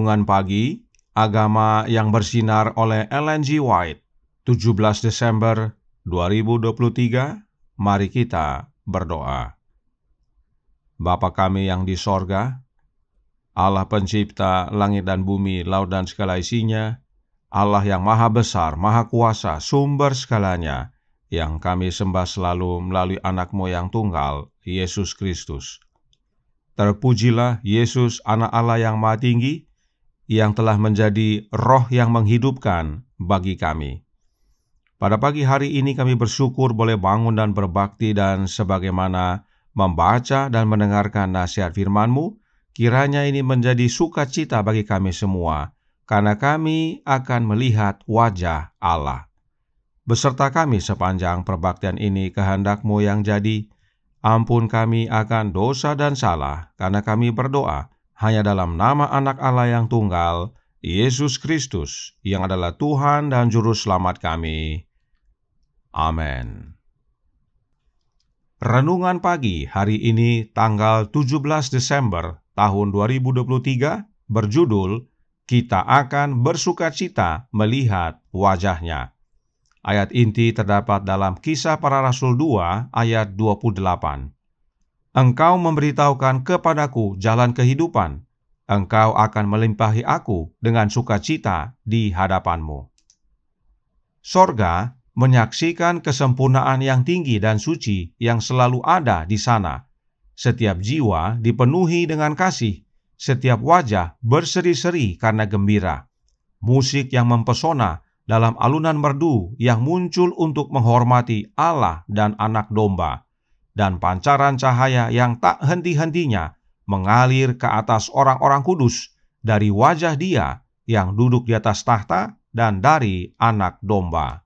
Renungan Pagi, Agama yang Bersinar oleh Ellen G. White, 17 Desember 2023. Mari kita berdoa. Bapa kami yang di sorga, Allah pencipta langit dan bumi, laut dan segala isinya, Allah yang maha besar, maha kuasa, sumber segalanya, yang kami sembah selalu melalui anak-Mu yang tunggal, Yesus Kristus. Terpujilah Yesus, anak Allah yang maha tinggi, yang telah menjadi roh yang menghidupkan bagi kami. Pada pagi hari ini kami bersyukur boleh bangun dan berbakti, dan sebagaimana membaca dan mendengarkan nasihat firman-Mu, kiranya ini menjadi sukacita bagi kami semua, karena kami akan melihat wajah Allah. Beserta kami sepanjang perbaktian ini, kehendak-Mu yang jadi. Ampun kami akan dosa dan salah, karena kami berdoa hanya dalam nama anak Allah yang tunggal, Yesus Kristus, yang adalah Tuhan dan Juru Selamat kami. Amin. Renungan pagi hari ini tanggal 17 Desember tahun 2023 berjudul, Kita akan bersukacita melihat wajahnya. Ayat inti terdapat dalam Kisah Para Rasul 2 ayat 28. Engkau memberitahukan kepadaku jalan kehidupan. Engkau akan melimpahi aku dengan sukacita di hadapan-Mu. Sorga menyaksikan kesempurnaan yang tinggi dan suci yang selalu ada di sana. Setiap jiwa dipenuhi dengan kasih, setiap wajah berseri-seri karena gembira. Musik yang mempesona dalam alunan merdu yang muncul untuk menghormati Allah dan Anak Domba, dan pancaran cahaya yang tak henti-hentinya mengalir ke atas orang-orang kudus dari wajah Dia yang duduk di atas tahta dan dari Anak Domba.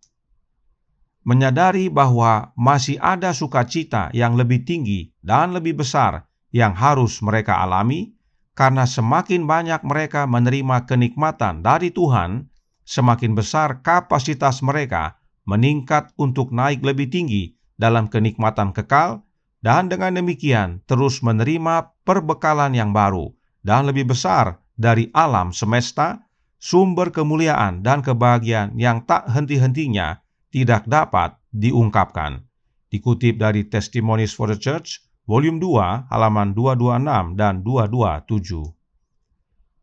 Menyadari bahwa masih ada sukacita yang lebih tinggi dan lebih besar yang harus mereka alami, karena semakin banyak mereka menerima kenikmatan dari Tuhan, semakin besar kapasitas mereka meningkat untuk naik lebih tinggi dalam kenikmatan kekal, dan dengan demikian terus menerima perbekalan yang baru dan lebih besar dari alam semesta, sumber kemuliaan dan kebahagiaan yang tak henti-hentinya tidak dapat diungkapkan. Dikutip dari Testimonies for the Church, volume 2, halaman 226 dan 227.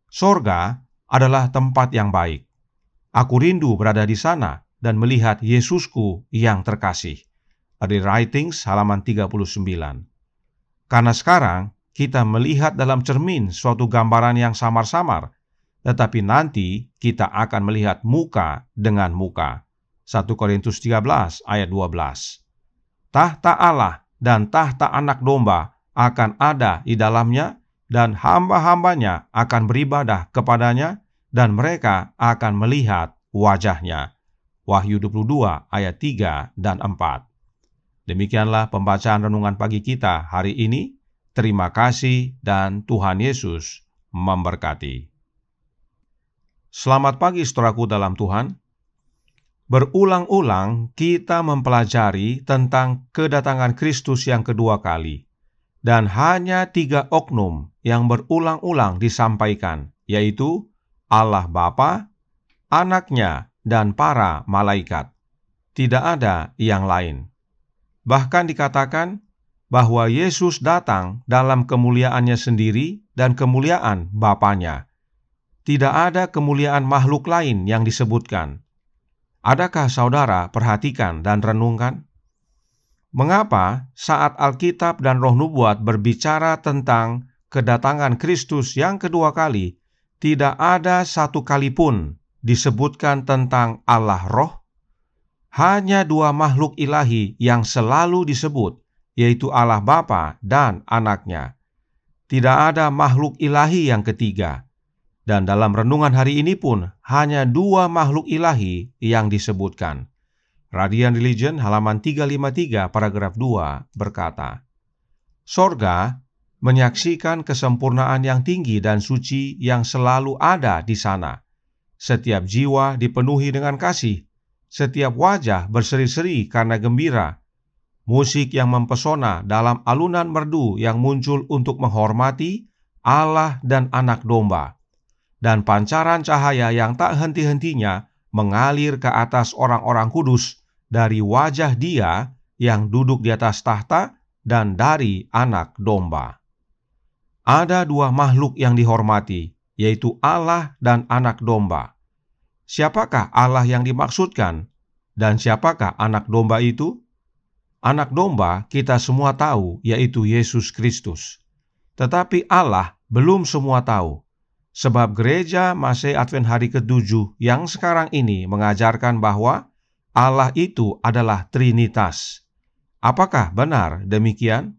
Sorga adalah tempat yang baik. Aku rindu berada di sana dan melihat Yesusku yang terkasih. Dari Writings halaman 39. Karena sekarang kita melihat dalam cermin suatu gambaran yang samar-samar, tetapi nanti kita akan melihat muka dengan muka. 1 Korintus 13 ayat 12. Tahta Allah dan tahta Anak Domba akan ada di dalamnya, dan hamba-hambanya akan beribadah kepadanya, dan mereka akan melihat wajahnya. Wahyu 22 ayat 3 dan 4. Demikianlah pembacaan renungan pagi kita hari ini. Terima kasih dan Tuhan Yesus memberkati. Selamat pagi saudaraku dalam Tuhan. Berulang-ulang kita mempelajari tentang kedatangan Kristus yang kedua kali. Dan hanya 3 oknum yang berulang-ulang disampaikan, yaitu Allah Bapa, Anaknya, dan para malaikat. Tidak ada yang lain. Bahkan dikatakan bahwa Yesus datang dalam kemuliaannya sendiri dan kemuliaan Bapanya. Tidak ada kemuliaan makhluk lain yang disebutkan. Adakah saudara perhatikan dan renungkan? Mengapa saat Alkitab dan Roh Nubuat berbicara tentang kedatangan Kristus yang kedua kali, tidak ada satu kali pun disebutkan tentang Allah Roh? Hanya 2 makhluk ilahi yang selalu disebut, yaitu Allah Bapa dan Anaknya. Tidak ada makhluk ilahi yang ketiga. Dan dalam renungan hari ini pun hanya 2 makhluk ilahi yang disebutkan. Radian Religion halaman 353 paragraf 2 berkata, Sorga menyaksikan kesempurnaan yang tinggi dan suci yang selalu ada di sana. Setiap jiwa dipenuhi dengan kasih. Setiap wajah berseri-seri karena gembira. Musik yang mempesona dalam alunan merdu yang muncul untuk menghormati Allah dan Anak Domba. Dan pancaran cahaya yang tak henti-hentinya mengalir ke atas orang-orang kudus dari wajah Dia yang duduk di atas tahta dan dari Anak Domba. Ada 2 makhluk yang dihormati, yaitu Allah dan Anak Domba. Siapakah Allah yang dimaksudkan? Dan siapakah Anak Domba itu? Anak Domba kita semua tahu, yaitu Yesus Kristus. Tetapi Allah belum semua tahu. Sebab gereja Masih Advent hari ke-7 yang sekarang ini mengajarkan bahwa Allah itu adalah Trinitas. Apakah benar demikian?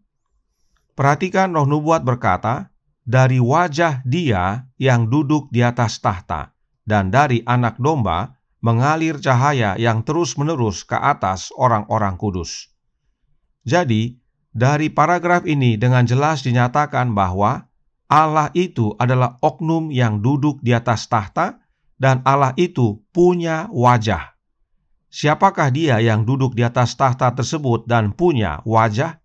Perhatikan Roh Nubuat berkata, dari wajah Dia yang duduk di atas tahta, dan dari Anak Domba mengalir cahaya yang terus-menerus ke atas orang-orang kudus. Jadi, dari paragraf ini dengan jelas dinyatakan bahwa Allah itu adalah oknum yang duduk di atas tahta, dan Allah itu punya wajah. Siapakah Dia yang duduk di atas tahta tersebut dan punya wajah?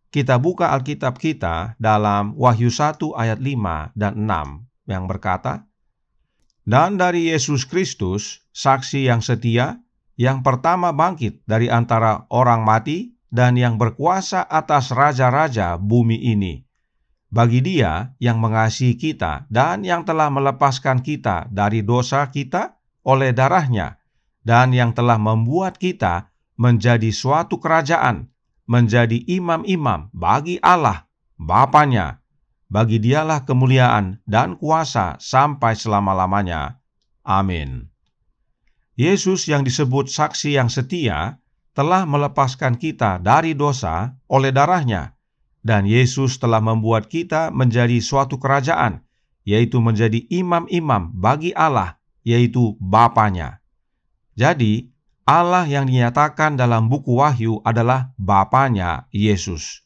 Kita buka Alkitab kita dalam Wahyu 1 ayat 5 dan 6 yang berkata, Dan dari Yesus Kristus, saksi yang setia, yang pertama bangkit dari antara orang mati, dan yang berkuasa atas raja-raja bumi ini. Bagi Dia yang mengasihi kita dan yang telah melepaskan kita dari dosa kita oleh darah-Nya, dan yang telah membuat kita menjadi suatu kerajaan, menjadi imam-imam bagi Allah, Bapanya. Bagi Dialah kemuliaan dan kuasa sampai selama-lamanya. Amin. Yesus yang disebut saksi yang setia telah melepaskan kita dari dosa oleh darah-Nya. Dan Yesus telah membuat kita menjadi suatu kerajaan, yaitu menjadi imam-imam bagi Allah, yaitu Bapanya. Jadi, Allah yang dinyatakan dalam buku Wahyu adalah Bapanya Yesus.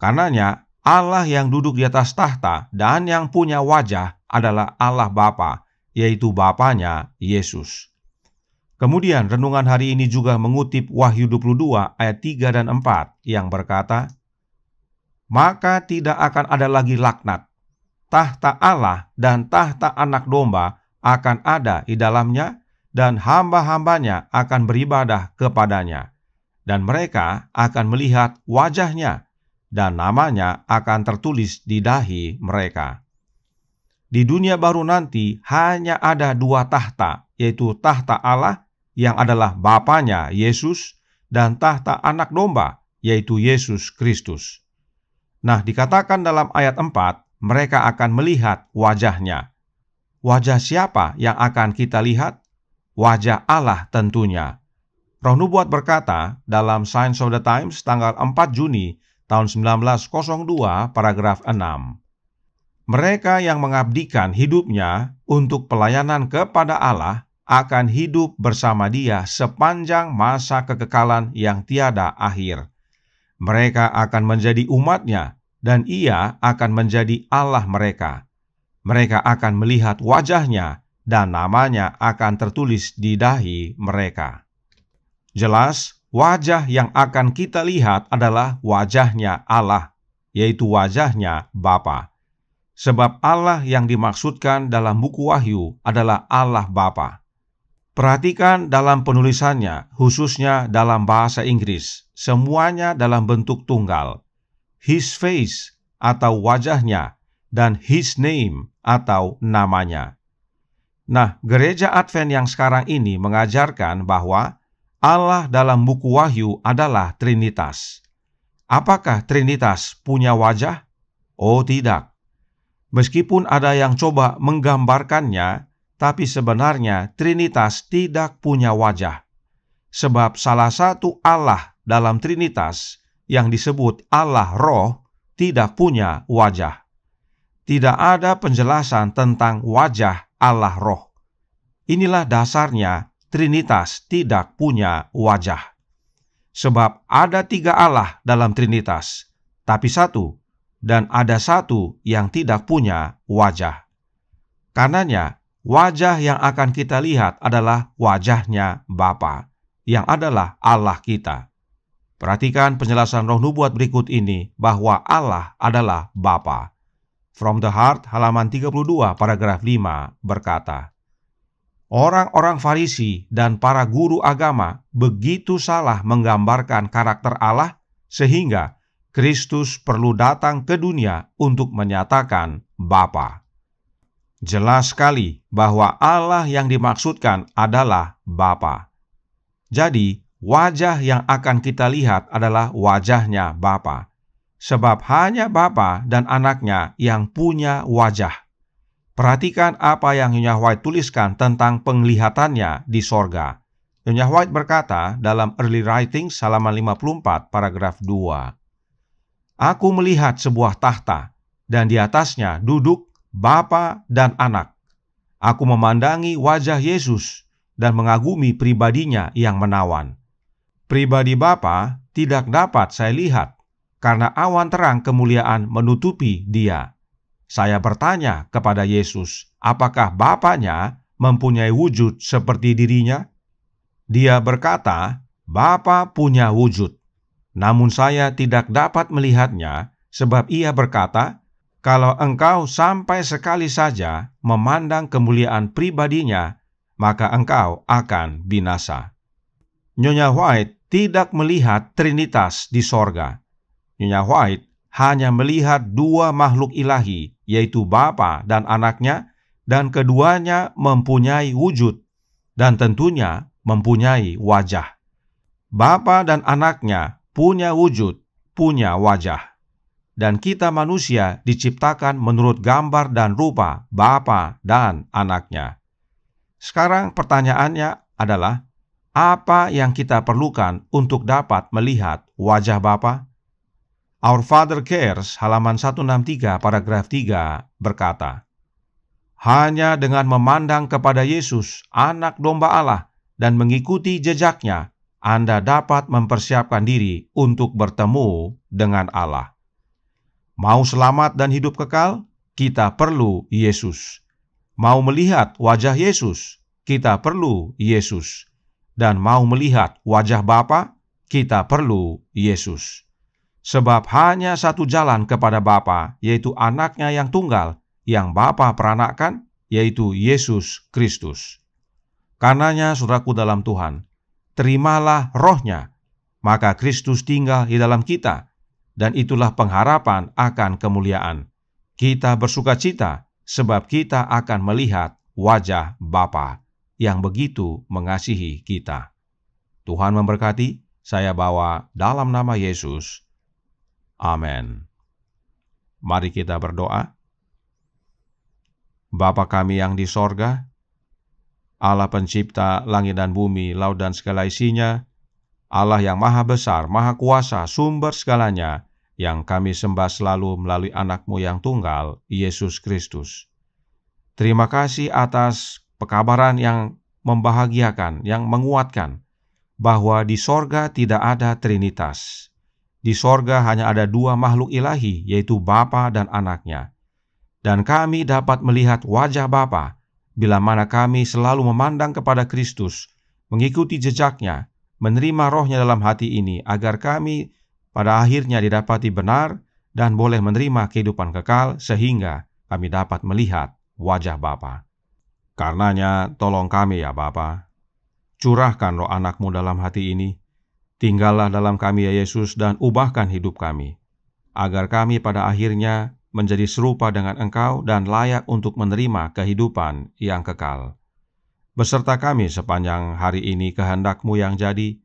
Karenanya, Allah yang duduk di atas tahta dan yang punya wajah adalah Allah Bapa, yaitu Bapanya Yesus. Kemudian renungan hari ini juga mengutip Wahyu 22 ayat 3 dan 4 yang berkata, Maka tidak akan ada lagi laknat. Tahta Allah dan tahta Anak Domba akan ada di dalamnya, dan hamba-hambanya akan beribadah kepadanya. Dan mereka akan melihat wajah-Nya, dan namanya akan tertulis di dahi mereka. Di dunia baru nanti hanya ada 2 tahta, yaitu tahta Allah yang adalah Bapanya Yesus, dan tahta Anak Domba, yaitu Yesus Kristus. Nah, dikatakan dalam ayat 4, mereka akan melihat wajah-Nya. Wajah siapa yang akan kita lihat? Wajah Allah tentunya. Roh Nubuat berkata dalam Signs of the Times tanggal 4 Juni tahun 1902 paragraf 6. Mereka yang mengabdikan hidupnya untuk pelayanan kepada Allah akan hidup bersama Dia sepanjang masa kekekalan yang tiada akhir. Mereka akan menjadi umat-Nya, dan Ia akan menjadi Allah mereka. Mereka akan melihat wajah-Nya, dan nama-Nya akan tertulis di dahi mereka. Jelas, wajah yang akan kita lihat adalah wajah-Nya Allah, yaitu wajah-Nya Bapa. Sebab Allah yang dimaksudkan dalam buku Wahyu adalah Allah Bapa. Perhatikan dalam penulisannya, khususnya dalam bahasa Inggris, semuanya dalam bentuk tunggal. His face atau wajahnya, dan His name atau namanya. Nah, gereja Advent yang sekarang ini mengajarkan bahwa Allah dalam buku Wahyu adalah Trinitas. Apakah Trinitas punya wajah? Oh, tidak. Meskipun ada yang coba menggambarkannya, tapi sebenarnya Trinitas tidak punya wajah. Sebab salah satu Allah dalam Trinitas yang disebut Allah Roh tidak punya wajah. Tidak ada penjelasan tentang wajah Allah Roh. Inilah dasarnya Trinitas tidak punya wajah. Sebab ada 3 Allah dalam Trinitas, tapi satu, dan ada satu yang tidak punya wajah. Karenanya, wajah yang akan kita lihat adalah wajahnya Bapa, yang adalah Allah kita. Perhatikan penjelasan Roh Nubuat berikut ini bahwa Allah adalah Bapa. From the Heart, halaman 32, paragraf 5, berkata, orang-orang Farisi dan para guru agama begitu salah menggambarkan karakter Allah sehingga Kristus perlu datang ke dunia untuk menyatakan Bapa. Jelas sekali bahwa Allah yang dimaksudkan adalah Bapa. Jadi, wajah yang akan kita lihat adalah wajahnya Bapa. Sebab hanya Bapa dan anaknya yang punya wajah. Perhatikan apa yang Nyonya White tuliskan tentang penglihatannya di sorga. Nyonya White berkata dalam Early Writings halaman 54 paragraf 2. Aku melihat sebuah tahta, dan di atasnya duduk Bapa dan Anak. Aku memandangi wajah Yesus dan mengagumi pribadinya yang menawan. Pribadi Bapa tidak dapat saya lihat, karena awan terang kemuliaan menutupi dia. Saya bertanya kepada Yesus, apakah Bapanya mempunyai wujud seperti dirinya? Dia berkata, Bapa punya wujud. Namun saya tidak dapat melihatnya, sebab ia berkata, kalau engkau sampai sekali saja memandang kemuliaan pribadinya, maka engkau akan binasa. Nyonya White tidak melihat Trinitas di sorga. Nyonya White hanya melihat 2 makhluk ilahi, yaitu Bapa dan anaknya, dan keduanya mempunyai wujud, dan tentunya mempunyai wajah. Bapa dan anaknya punya wujud, punya wajah. Dan kita manusia diciptakan menurut gambar dan rupa Bapa dan anaknya. Sekarang pertanyaannya adalah, apa yang kita perlukan untuk dapat melihat wajah Bapa? Our Father Cares, halaman 163, paragraf 3, berkata, hanya dengan memandang kepada Yesus, anak domba Allah, dan mengikuti jejaknya, Anda dapat mempersiapkan diri untuk bertemu dengan Allah. Mau selamat dan hidup kekal? Kita perlu Yesus. Mau melihat wajah Yesus? Kita perlu Yesus. Dan mau melihat wajah Bapa? Kita perlu Yesus. Sebab hanya satu jalan kepada Bapa, yaitu anaknya yang tunggal, yang Bapa peranakkan, yaitu Yesus Kristus. Karenanya, saudaraku dalam Tuhan, terimalah Roh-Nya, maka Kristus tinggal di dalam kita, dan itulah pengharapan akan kemuliaan. Kita bersukacita sebab kita akan melihat wajah Bapa yang begitu mengasihi kita. Tuhan memberkati. Saya bawa dalam nama Yesus. Amin. Mari kita berdoa. Bapa kami yang di sorga, Allah pencipta langit dan bumi, laut dan segala isinya, Allah yang maha besar, maha kuasa, sumber segalanya, yang kami sembah selalu melalui anak-Mu yang tunggal, Yesus Kristus. Terima kasih atas pekabaran yang membahagiakan, yang menguatkan, bahwa di sorga tidak ada Trinitas. Di sorga hanya ada dua makhluk ilahi, yaitu Bapa dan Anaknya. Dan kami dapat melihat wajah Bapa, bila mana kami selalu memandang kepada Kristus, mengikuti jejaknya, menerima rohnya dalam hati ini, agar kami pada akhirnya didapati benar dan boleh menerima kehidupan kekal, sehingga kami dapat melihat wajah Bapa. Karenanya, tolong kami ya Bapa, curahkan roh Anak-Mu dalam hati ini, tinggallah dalam kami ya Yesus dan ubahkan hidup kami, agar kami pada akhirnya menjadi serupa dengan Engkau dan layak untuk menerima kehidupan yang kekal. Beserta kami sepanjang hari ini kehendak-Mu yang jadi,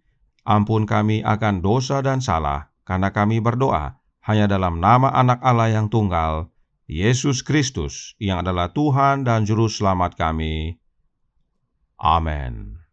ampun kami akan dosa dan salah, karena kami berdoa hanya dalam nama Anak Allah yang tunggal, Yesus Kristus, yang adalah Tuhan dan Juru Selamat kami. Amin.